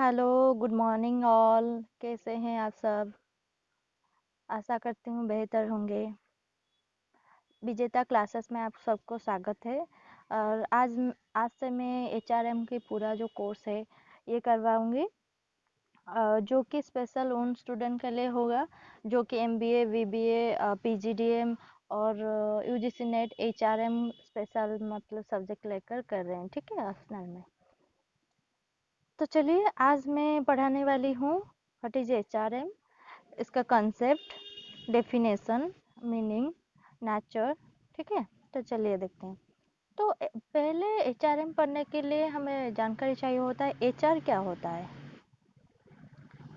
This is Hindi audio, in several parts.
Hello, good morning all. कैसे हैं आप सब? आशा करती हूँ बेहतर होंगे। विजेता क्लासेस में आप सबको स्वागत है। और आज से मैं एचआरएम की पूरा जो कोर्स है ये करवाऊंगी, जो कि स्पेशल उन स्टूडेंट के लिए होगा जो कि एमबीए, वीबीए, पीजीडीएम और यूजीसी नेट एचआरएम स्पेशल मतलब सब्जेक्ट लेकर कर रहे हैं। ठीक है, ऑप्शनल में। तो चलिए, आज मैं पढ़ाने वाली हूँ व्हाट इज एचआरएम, इसका कंसेप्ट, डेफिनेशन, मीनिंग, नेचर। ठीक है, तो चलिए देखते हैं। तो पहले एचआरएम पढ़ने के लिए हमें जानकारी चाहिए होता है एचआर क्या होता है।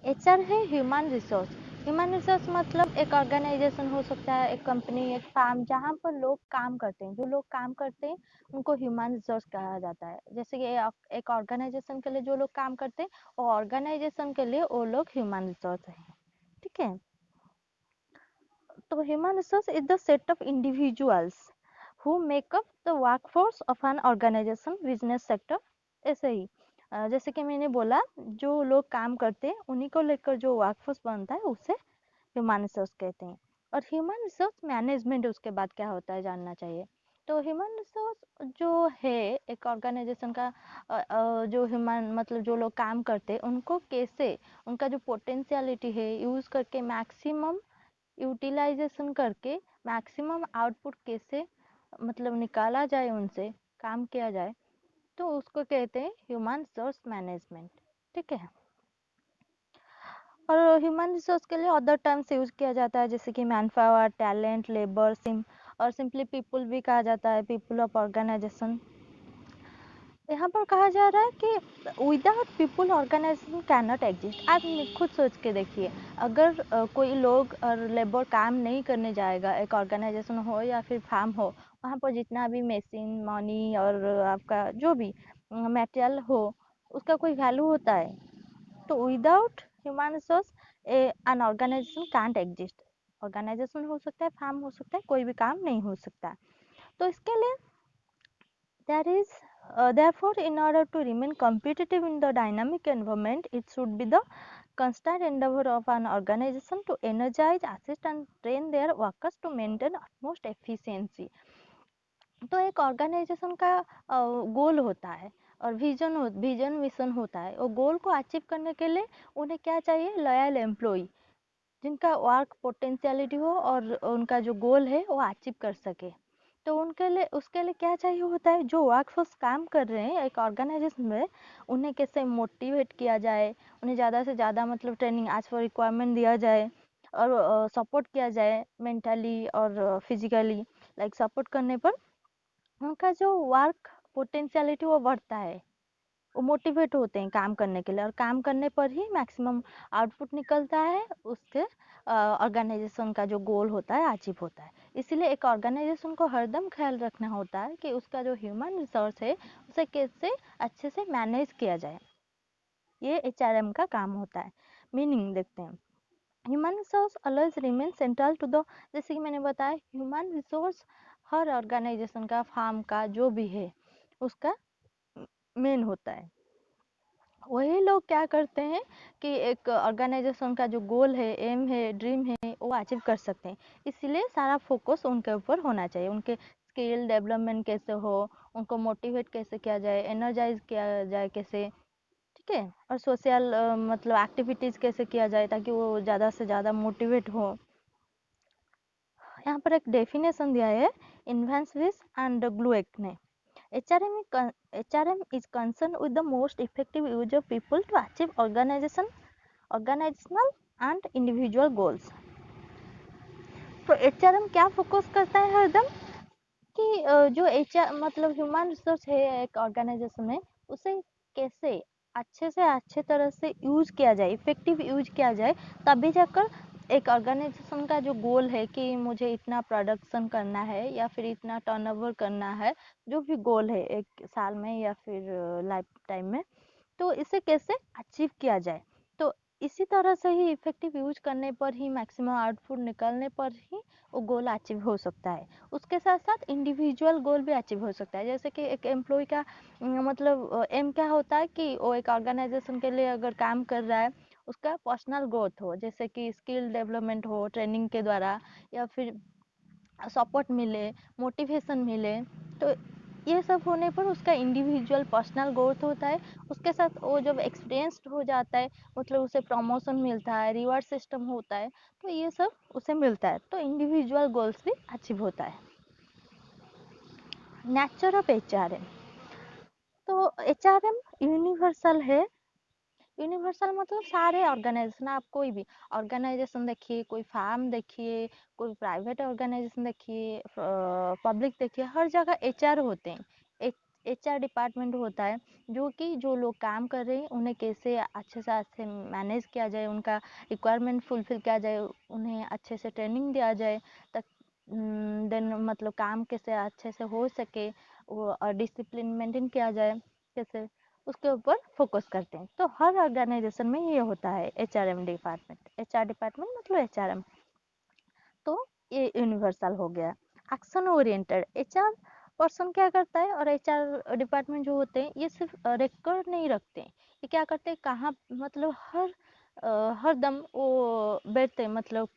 एचआर है ह्यूमन रिसोर्स। ह्यूमन रिसोर्स मतलब एक ऑर्गेनाइजेशन हो सकता है, एक कंपनी, एक फार्म, जहाँ पर लोग काम करते हैं। जो लोग काम करते हैं उनको ह्यूमन रिसोर्स कहा जाता है। जैसे कि एक ऑर्गेनाइजेशन के लिए जो लोग काम करते हैं, वो ऑर्गेनाइजेशन के लिए वो लोग ह्यूमन रिसोर्स है। ठीक है, तो human resource is the set of individuals who make up the workforce of an organization, business sector। ऐसे ही जैसे कि मैंने बोला, जो लोग काम करते हैं उन्हीं को लेकर जो वर्कफोर्स बनता है उसे ह्यूमन रिसोर्स कहते हैं। और ह्यूमन रिसोर्स मैनेजमेंट उसके बाद क्या होता है जानना चाहिए। तो ह्यूमन रिसोर्स जो है एक ऑर्गेनाइजेशन का, जो ह्यूमन मतलब जो लोग काम करते हैं उनको कैसे उनका जो पोटेंशियलिटी है यूज़ करके मैक्सिमम यूटिलाइजेशन करके मैक्सिमम आउटपुट कैसे मतलब निकाला जाए, उनसे काम किया जाए, तो उसको कहते हैं ह्यूमन रिसोर्स मैनेजमेंट। ठीक है, और ह्यूमन रिसोर्स के लिए अदर टर्म्स यूज किया जाता है जैसे कि मैन पावर, टैलेंट, लेबर, और सिंपली पीपल भी कहा जाता है, पीपल ऑफ ऑर्गेनाइजेशन। यहाँ पर कहा जा रहा है कि without people organisation can not exist. आप खुद सोच के देखिए, अगर कोई लोग और लेबर काम नहीं करने जाएगा, एक ऑर्गेनाइजेशन हो या फिर फार्म हो, वहाँ पर जितना भी मशीन, मनी और आपका जो भी मटेरियल हो उसका कोई वैल्यू होता है। तो without human resource an organisation can't exist. Organisation हो सकता है, फार्म हो सकता है, कोई भी काम नहीं हो सकता। तो इसके लिए there is therefore, in order to remain competitive in the dynamic environment, it should be the constant endeavor of an organization to energize, assist and train their workers to maintain utmost efficiency। तो एक ऑर्गेनाइजेशन का गोल होता है और विजन मिशन होता है। और गोल को अचीव करने के लिए उन्हें क्या चाहिए? लॉयल एम्प्लॉय, जिनका वर्क पोटेंशियलिटी हो और उनका जो गोल है वो अचीव कर सके। तो उनके लिए उसके लिए क्या चाहिए होता है? जो वर्कफोर्स काम कर रहे हैं एक ऑर्गेनाइजेशन में, उन्हें कैसे मोटिवेट किया जाए, उन्हें ज़्यादा से ज़्यादा मतलब ट्रेनिंग आज पर रिक्वायरमेंट दिया जाए और सपोर्ट किया जाए मेंटली और फिजिकली। लाइक सपोर्ट करने पर उनका जो वर्क पोटेंशियलिटी वो बढ़ता है, वो मोटिवेट होते हैं काम करने के लिए, और काम करने पर ही मैक्सिमम आउटपुट निकलता है, उसके ऑर्गेनाइजेशन का जो गोल होता है अचीव होता है। इसीलिए एक ऑर्गेनाइजेशन को हरदम ख्याल रखना होता है कि उसका जो ह्यूमन रिसोर्स है उसे कैसे अच्छे से मैनेज किया जाए। ये एचआरएम का काम होता है। मीनिंग देखते हैं। Human resource always remain central to the, जैसे कि मैंने बताया ह्यूमन रिसोर्स हर ऑर्गेनाइजेशन का, फार्म का जो भी है उसका मेन होता है। वही लोग क्या करते हैं कि एक ऑर्गेनाइजेशन का जो गोल है, एम है, ड्रीम है, वो अचीव कर सकते हैं। इसलिए सारा फोकस उनके ऊपर होना चाहिए। उनके स्किल डेवलपमेंट कैसे हो, उनको मोटिवेट कैसे किया जाए, एनर्जाइज किया जाए कैसे, ठीक है, और सोशल मतलब एक्टिविटीज़ कैसे किया जाए ताकि वो ज़्यादा से ज़्यादा मोटिवेट हो। यहाँ पर एक डेफिनेशन दिया है इन्वेंस विस एंड ग्लूएक ने। HRM is concerned with the most effective use of people to achieve organizational and individual goals। तो HRM क्या फोकस करता है हरदम कि जो HR मतलब ह्यूमन रिसोर्स है एक ऑर्गेनाइजेशन में, उसे कैसे अच्छे से अच्छे तरह से यूज किया जाए, इफेक्टिव यूज किया जाए, तभी जाकर एक ऑर्गेनाइजेशन का जो गोल है कि मुझे इतना प्रोडक्शन करना है या फिर इतना टर्नओवर करना है, जो भी गोल है एक साल में या फिर लाइफ टाइम में, तो इसे कैसे अचीव किया जाए। तो इसी तरह से ही इफेक्टिव यूज करने पर ही मैक्सिमम आउटपुट निकलने पर ही वो गोल अचीव हो सकता है। उसके साथ साथ इंडिविजुअल गोल भी अचीव हो सकता है, जैसे कि एक एम्प्लॉय का मतलब एम क्या होता है कि वो एक ऑर्गेनाइजेशन के लिए अगर काम कर रहा है, उसका पर्सनल ग्रोथ हो, जैसे कि स्किल डेवलपमेंट हो ट्रेनिंग के द्वारा, या फिर सपोर्ट मिले, मोटिवेशन मिले। तो ये सब होने पर उसका इंडिविजुअल पर्सनल ग्रोथ होता है। उसके साथ वो जब एक्सपीरियंस्ड हो जाता है, मतलब उसे प्रमोशन मिलता है, रिवार्ड सिस्टम होता है, तो ये सब उसे मिलता है, तो इंडिविजुअल गोल्स भी अचीव होता है। Nature of HRM. तो एचआरएम यूनिवर्सल है। यूनिवर्सल मतलब सारे ऑर्गेनाइजेशन, आप कोई भी ऑर्गेनाइजेशन देखिए, कोई फार्म देखिए, कोई प्राइवेट ऑर्गेनाइजेशन देखिए, पब्लिक देखिए, हर जगह एचआर होते हैं। एचआर डिपार्टमेंट होता है जो कि जो लोग काम कर रहे हैं उन्हें कैसे अच्छे से अच्छे मैनेज किया जाए, उनका रिक्वायरमेंट फुलफिल किया जाए, उन्हें अच्छे से ट्रेनिंग दिया जाए, तक देन मतलब काम कैसे अच्छे से हो सके, वो डिसिप्लिन मेंटेन किया जाए कैसे, उसके ऊपर फोकस करते हैं। तो हर ऑर्गेनाइजेशन में ये होता है एचआरएम डिपार्टमेंट। एचआर डिपार्टमेंट मतलब एचआरएम। तो ये यूनिवर्सल हो गया। एक्शन ओरिएंटेड एचआर पर्सन क्या करता है, और एचआर डिपार्टमेंट जो होते हैं ये सिर्फ रिकॉर्ड नहीं रखते हैं, ये क्या करते हैं, कहाँ मतलब हर दम वो बैठते हैं, मतलब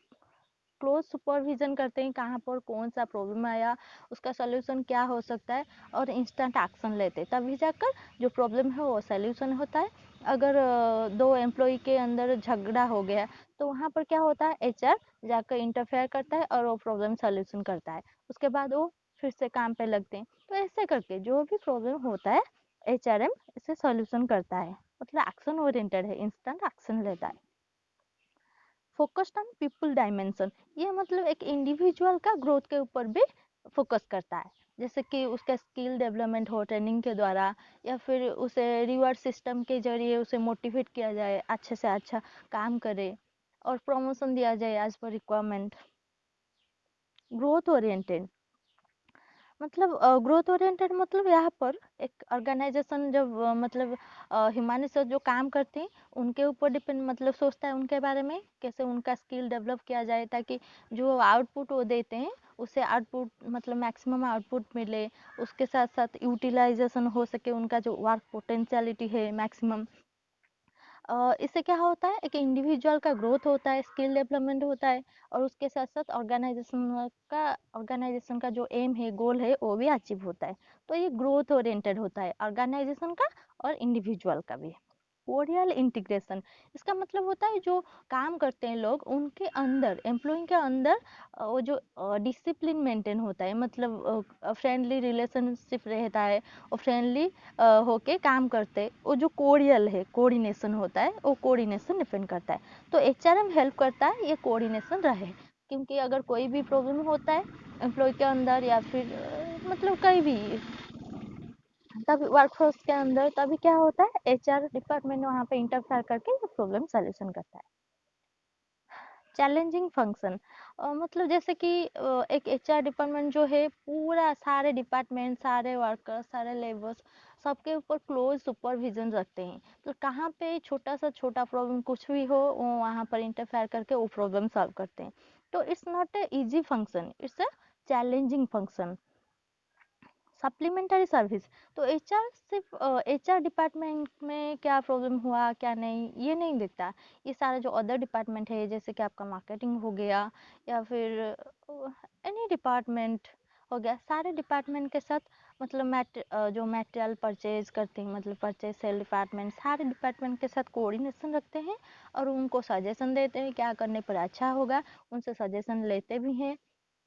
क्लोज सुपरविजन करते हैं, कहाँ पर कौन सा प्रॉब्लम आया, उसका सोल्यूशन क्या हो सकता है, और इंस्टेंट एक्शन लेते हैं, तभी जाकर जो प्रॉब्लम है वो सोल्यूशन होता है। अगर दो एम्प्लॉय के अंदर झगड़ा हो गया, तो वहाँ पर क्या होता है, एचआर जाकर इंटरफेयर करता है और वो प्रॉब्लम सोल्यूशन करता है। उसके बाद वो फिर से काम पे लगते हैं। तो ऐसे करके जो भी प्रॉब्लम होता है, एचआरएम इसे सोल्यूशन करता है, मतलब एक्शन ओरिएंटेड है, इंस्टेंट एक्शन लेता है। फोकस्ड ऑन पीपल डायमेंशन, ये मतलब एक इंडिविजुअल का ग्रोथ के ऊपर भी फोकस करता है, जैसे कि उसका स्किल डेवलपमेंट हो ट्रेनिंग के द्वारा, या फिर उसे रिवार्ड सिस्टम के जरिए उसे मोटिवेट किया जाए, अच्छे से अच्छा काम करे, और प्रमोशन दिया जाए as per requirement. Growth oriented मतलब ग्रोथ ओरिएंटेड मतलब यहाँ पर एक ऑर्गेनाइजेशन जब मतलब ह्यूमन रिसोर्स जो काम करते हैं उनके ऊपर डिपेंड, मतलब सोचता है उनके बारे में, कैसे उनका स्किल डेवलप किया जाए, ताकि जो आउटपुट वो देते हैं उसे आउटपुट मतलब मैक्सिमम आउटपुट मिले, उसके साथ साथ यूटिलाइजेशन हो सके, उनका जो वर्क पोटेंशियलिटी है मैक्सिमम। इससे क्या होता है, एक इंडिविजुअल का ग्रोथ होता है, स्किल डेवलपमेंट होता है, और उसके साथ साथ ऑर्गेनाइजेशन का जो एम है, गोल है, वो भी अचीव होता है। तो ये ग्रोथ ओरिएंटेड होता है ऑर्गेनाइजेशन का और इंडिविजुअल का भी। कोरियल इंटीग्रेशन, इसका मतलब होता है जो काम करते हैं लोग उनके अंदर, एम्प्लॉय के अंदर वो जो डिसिप्लिन मेंटेन होता है, मतलब फ्रेंडली रिलेशनशिप रहता है, और फ्रेंडली होके काम करते, वो जो कोरियल है, कोऑर्डिनेशन होता है, वो कोऑर्डिनेशन डिपेंड करता है। तो एचआरएम हेल्प करता है ये कोऑर्डिनेशन रहे, क्योंकि अगर कोई भी प्रॉब्लम होता है एम्प्लॉय के अंदर, या फिर मतलब कहीं भी, तभी वर्कफोर्स के अंदर, तभी क्या होता है, एचआर डिपार्टमेंट वहाँ पे इंटरफेयर करके ये प्रॉब्लम सॉल्यूशन करता है। चैलेंजिंग फंक्शन मतलब जैसे कि एक एचआर डिपार्टमेंट जो है पूरा सारे डिपार्टमेंट, सारे वर्कर्स, सारे लेबर्स, सबके ऊपर क्लोज सुपरविजन रखते हैं। तो कहाँ पे छोटा सा छोटा प्रॉब्लम कुछ भी हो, वो वहाँ पर इंटरफेयर करके वो प्रॉब्लम सॉल्व करते हैं। तो it's not a easy function, it's a challenging function. Supplementary service, तो एचआर सिर्फ एचआर डिपार्टमेंट में क्या प्रॉब्लम हुआ क्या नहीं ये नहीं देखता, ये सारा जो अदर डिपार्टमेंट है, जैसे कि आपका मार्केटिंग हो गया, या फिर एनी डिपार्टमेंट हो गया, सारे डिपार्टमेंट के साथ, मतलब जो मटेरियल परचेज करते हैं, मतलब परचेज सेल डिपार्टमेंट, सारे डिपार्टमेंट के साथ कोऑर्डिनेशन रखते हैं, और उनको सजेशन देते हैं क्या करने पर अच्छा होगा, उनसे सजेशन लेते भी हैं।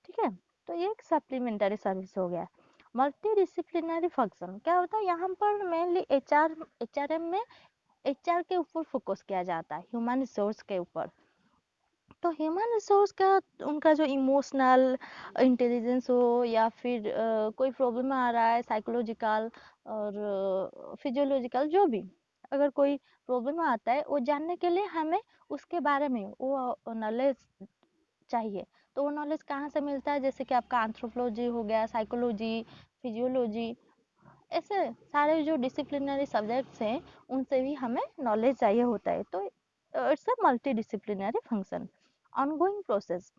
ठीक है, तो ये एक सप्लीमेंटरी सर्विस हो गया। मल्टी डिसिप्लिनरी फंक्शन क्या होता है, यहाँ पर मेनली एचआरएम में एचआर के ऊपर फोकस किया जाता है, ह्यूमन रिसोर्स के ऊपर। तो ह्यूमन रिसोर्स का उनका जो इमोशनल इंटेलिजेंस हो, या फिर कोई प्रॉब्लम आ रहा है साइकोलॉजिकल और फिजियोलॉजिकल, जो भी अगर कोई प्रॉब्लम आता है वो जानने के लिए हमें उसके बारे में वो नॉलेज चाहिए। तो वो नॉलेज कहाँ से मिलता है, जैसे कि आपका एंथ्रोपोलॉजी हो गया, साइकोलॉजी, फिजियोलॉजी, ऐसे सारे जो डिसिप्लिनरी सब्जेक्ट्स हैं उनसे भी हमें नॉलेज चाहिए होता है। तो it's a multi function. Ongoing process,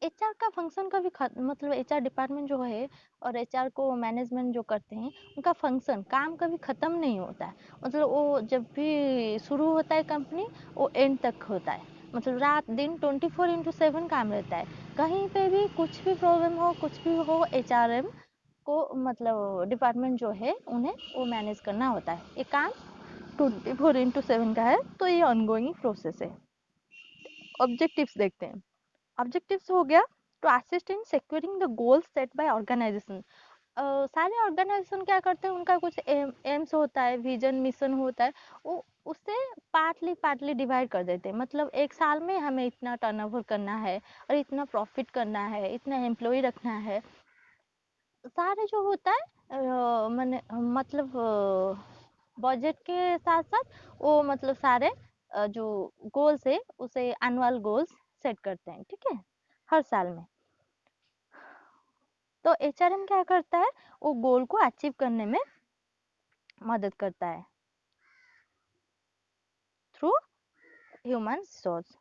HR का फंक्शन का भी मतलब एचआर डिपार्टमेंट जो है और एचआर को मैनेजमेंट जो करते हैं, उनका फंक्शन काम कभी ख़त्म नहीं होता है। मतलब वो जब भी शुरू होता है कंपनी, वो एंड तक होता है। मतलब रात दिन 24/7 काम रहता है। कहीं पे भी कुछ भी प्रॉब्लम हो, कुछ भी हो, एचआरएम को मतलब डिपार्टमेंट जो है उन्हें वो मैनेज करना होता है। ये काम 24/7 का है, तो ये ऑनगोइंग प्रोसेस है। ऑब्जेक्टिव्स देखते हैं। ऑब्जेक्टिव्स हो गया to assist in securing the goals set by organisation. सारे ऑर्गेनाइजेशन क्या करते हैं, उनका कुछ एम्स होता है, विजन मिशन होता है, वो उससे पार्टली डिवाइड कर देते हैं। मतलब एक साल में हमें इतना टर्नओवर करना है और इतना प्रॉफिट करना है, इतना एम्प्लॉय रखना है। सारे जो होता है मैंने मतलब बजट के साथ साथ वो मतलब सारे जो गोल्स है उसे एनुअल गोल्स सेट करते हैं, ठीक है, हर साल में। तो एचआरएम क्या करता है, वो गोल को अचीव करने में मदद करता है through human resource.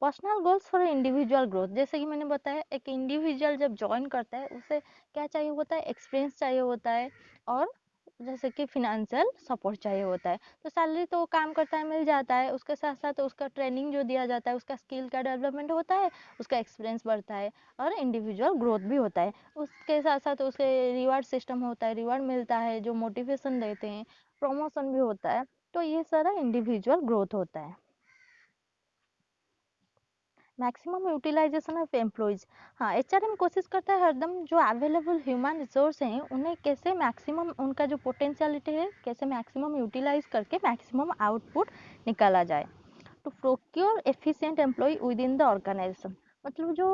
Personal goals for individual growth, जैसे कि मैंने बताया, एक इंडिविजुअल जब ज्वाइन करता है उसे क्या चाहिए होता है, एक्सपीरियंस चाहिए होता है, और जैसे कि फिनेंशियल सपोर्ट चाहिए होता है। तो सैलरी तो वो काम करता है मिल जाता है, उसके साथ साथ उसका ट्रेनिंग जो दिया जाता है, उसका स्किल का डेवलपमेंट होता है, उसका एक्सपीरियंस बढ़ता है, और इंडिविजुअल ग्रोथ भी होता है। उसके साथ साथ उसे रिवार्ड सिस्टम होता है, रिवार्ड मिलता है, जो मोटिवेशन देते हैं, प्रमोशन भी होता है। तो ये सारा इंडिविजुअल ग्रोथ होता है। मैक्सिमम यूटिलाइजेशन ऑफ एम्प्लॉयज, हाँ, एचआरएम कोशिश करता है हरदम जो अवेलेबल ह्यूमन रिसोर्स हैं उन्हें कैसे मैक्सिमम, उनका जो पोटेंशियलिटी है कैसे मैक्सिमम यूटिलाइज करके मैक्सिमम आउटपुट निकाला जाए। To procure efficient employ within the organisation, मतलब जो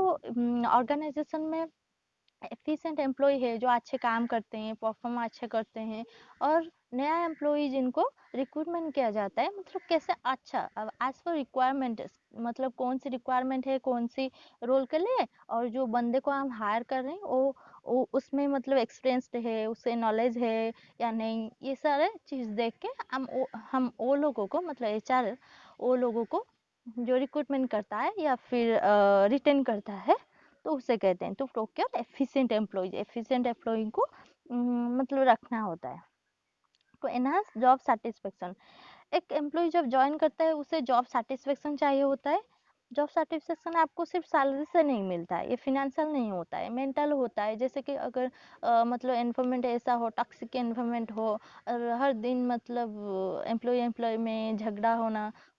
ऑर्गेनाइजेशन में एफिशिएंट एम्प्लॉय है, जो अच्छे काम करते हैं, परफॉर्म अच्छे करते हैं, और नया एम्प्लॉय जिनको रिक्रूटमेंट किया जाता है, मतलब कैसे अच्छा एज पर रिक्वायरमेंट, मतलब कौन सी रिक्वायरमेंट है कौन सी रोल के लिए, और जो बंदे को हम हायर कर रहे हैं वो उसमें मतलब एक्सपीरियंस्ड है, उससे नॉलेज है या नहीं, ये सारे चीज़ देख के हम वो लोगों को, मतलब एचआर वो लोगों को जो रिक्रूटमेंट करता है या फिर रिटेन करता है, तो उसे कहते हैं। तो procure efficient employees, efficient employ को मतलब रखना होता है। तो एनहांस जॉब सेटिस्फेक्शन, एक एम्प्लॉय जब ज्वाइन करता है उसे जॉब सेटिस्फेक्शन चाहिए होता है। जॉब सेटिस्फेक्शन आपको सिर्फ सैलरी से नहीं मिलता है, ये फिनेंशियल नहीं होता है, मेंटल होता है। जैसे कि अगर मतलब एनवायरनमेंट ऐसा हो, टॉक्सिक एनवायरनमेंट हो, और हर दिन मतलब एम्प्लॉय में झगड़ा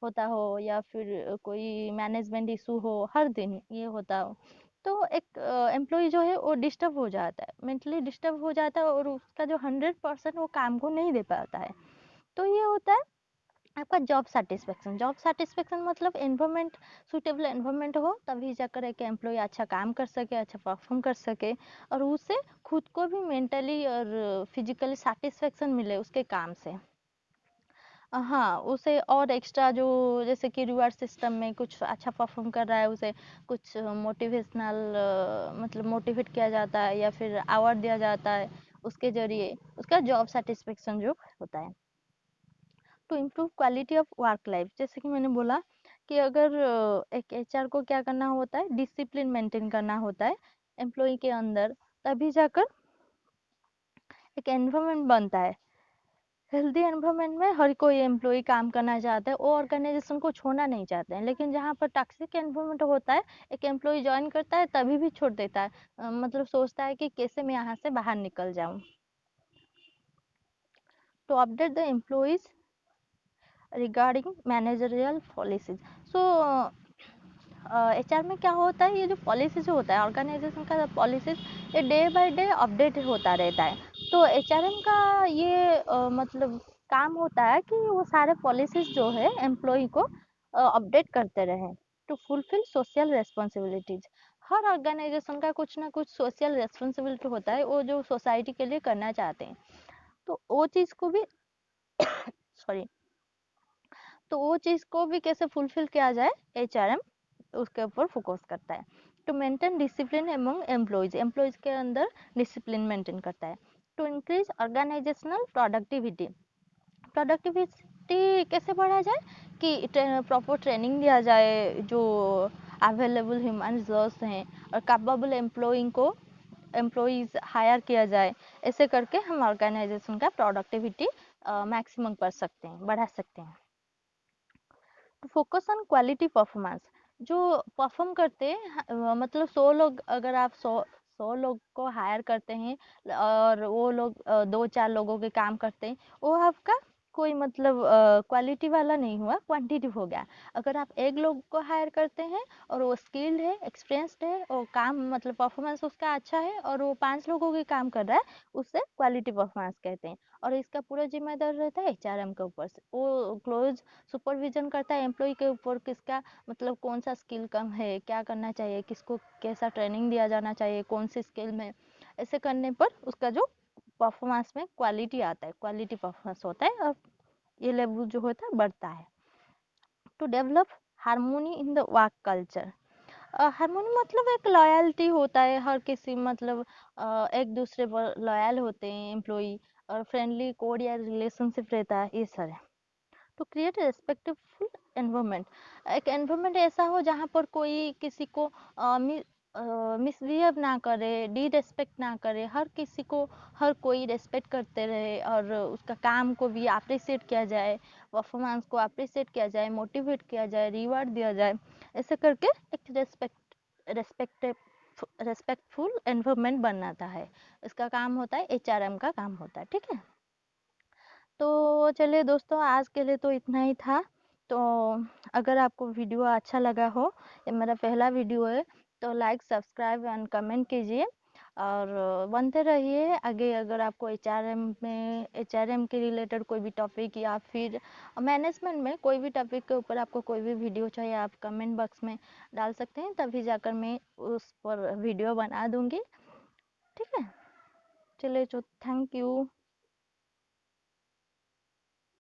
होता हो, या फिर कोई मैनेजमेंट इशू हो, हर दिन ये होता हो, तो एक एम्प्लॉय जो है वो डिस्टर्ब हो जाता है, मेंटली डिस्टर्ब हो जाता है, और उसका जो 100% वो काम को नहीं दे पाता है। तो ये होता है आपका जॉब सेटिस्फेक्शन। जॉब सेटिस्फेक्शन मतलब एनवायरनमेंट, सूटेबल एनवायरनमेंट हो, तभी जाकर एक एम्प्लॉय अच्छा काम कर सके, अच्छा परफॉर्म कर सके, और उससे खुद को भी मेंटली और फिजिकली सेटिस्फेक्शन मिले उसके काम से। हाँ, उसे और एक्स्ट्रा जो, जैसे कि रिवार्ड सिस्टम में कुछ अच्छा परफॉर्म कर रहा है, उसे कुछ मोटिवेशनल मतलब मोटिवेट किया जाता है, या फिर अवार्ड दिया जाता है, उसके जरिए उसका जॉब सेटिस्फेक्शन जो होता है। To improve quality of work life, जैसे कि मैंने बोला कि अगर एक एचआर को क्या करना होता है, डिसिप्लिन मेंटेन करना होता है एम्प्लॉय के अंदर, तभी जाकर एक एनवायरनमेंट बनता है। हेल्दी एनवायरनमेंट में हर कोई एम्प्लॉय काम करना चाहता है, वो ऑर्गेनाइजेशन को छोड़ना नहीं चाहते हैं। लेकिन जहाँ पर टॉक्सिक एनवायरनमेंट होता है, एक एम्प्लॉय ज्वाइन करता है तभी भी छोड़ देता है, मतलब सोचता है कि कैसे मैं यहाँ से बाहर निकल जाऊँ। To update the employees regarding managerial policies, so HR में क्या होता है, ये जो पॉलिसी जो होता है ऑर्गेनाइजेशन का पॉलिसीज, ये डे बाय डे अपडेट होता रहता है। तो एचआरएम का ये मतलब काम होता है कि वो सारे पॉलिसीज जो है एम्प्लॉय को अपडेट करते रहें। टू फुलफिल सोशल रेस्पॉन्सिबिलिटीज, हर ऑर्गेनाइजेशन का कुछ ना कुछ सोशल रेस्पॉन्सिबिलिटी होता है, वो जो सोसाइटी के लिए करना चाहते हैं, तो वो चीज़ को भी सॉरी, तो वो चीज़ को भी कैसे फुलफिल किया जाए, एचआरएम उसके ऊपर फोकस करता है। To maintain discipline among employees, employees के अंदर डिसिप्लिन मेंटेन करता है। To increase organisational productivity, productivity कैसे बढ़ा जाए, उसकी प्रॉपर ट्रेनिंग दिया जाए, जो अवेलेबल ह्यूमन रिसोर्स हैं, और कैपेबल एम्प्लॉइज़ हायर किया जाए। ऐसे करके हम ऑर्गेनाइजेशन का प्रोडक्टिविटी मैक्सिमम कर सकते हैं, बढ़ा सकते हैं। तो फोकस ऑन क्वालिटी परफॉर्मेंस, जो परफॉर्म करते हैं, मतलब 100 लोग, अगर आप 100 लोग को हायर करते हैं और वो लोग 2-4 लोगों के काम करते हैं, वो आपका कोई मतलब क्वालिटी वाला नहीं हुआ, क्वांटिटी हो गया। अगर आप एक लोग को हायर करते हैं और वो स्किल्ड है, एक्सपीरियंस्ड है, और काम मतलब परफॉर्मेंस उसका अच्छा है, और वो 5 लोगों के काम कर रहा है, उससे क्वालिटी परफॉर्मेंस कहते हैं। और इसका पूरा जिम्मेदार रहता है एचआरएम के ऊपर से, वो क्लोज सुपरविजन करता है एम्प्लॉय के ऊपर, किसका मतलब कौन सा स्किल कम है, क्या करना चाहिए, किसको कैसा ट्रेनिंग दिया जाना चाहिए, कौन सी स्किल में। ऐसे करने पर उसका जो परफॉर्मेंस में क्वालिटी आता है, क्वालिटी परफॉर्मेंस होता है, और ये लेवल जो होता है बढ़ता है। To develop harmony in the work culture, harmony मतलब एक लॉयल्टी होता है, हर किसी मतलब एक दूसरे पर लॉयल होते हैं एम्प्लॉय, और फ्रेंडली कोड या रिलेशनशिप रहता है, ये सारे। टू क्रिएट रेस्पेक्टफुल एनवायरनमेंट, एक एनवायरनमेंट ऐसा हो जहाँ पर कोई किसी को मिसबिहेव ना करे, डी रेस्पेक्ट ना करे, हर किसी को हर कोई रेस्पेक्ट करते रहे, और उसका काम को भी अप्रिसिएट किया जाए, परफॉर्मेंस को अप्रिसिएट किया जाए, मोटिवेट किया जाए, रिवार्ड दिया जाए। ऐसे करके एक रेस्पेक्टफुल एनवायरनमेंट बनाता है। इसका काम होता है, एचआरएम का काम होता है, ठीक है। तो चलिए दोस्तों, आज के लिए तो इतना ही था। तो अगर आपको वीडियो अच्छा लगा हो, ये मेरा पहला वीडियो है, तो लाइक, सब्सक्राइब एंड कमेंट कीजिए, और बनते रहिए आगे। अगर आपको एचआरएम के रिलेटेड कोई भी टॉपिक, या फिर मैनेजमेंट में कोई भी टॉपिक के ऊपर आपको कोई भी वीडियो चाहिए, आप कमेंट बॉक्स में डाल सकते हैं, तभी जाकर मैं उस पर वीडियो बना दूंगी, ठीक है। चलिए, तो थैंक यू।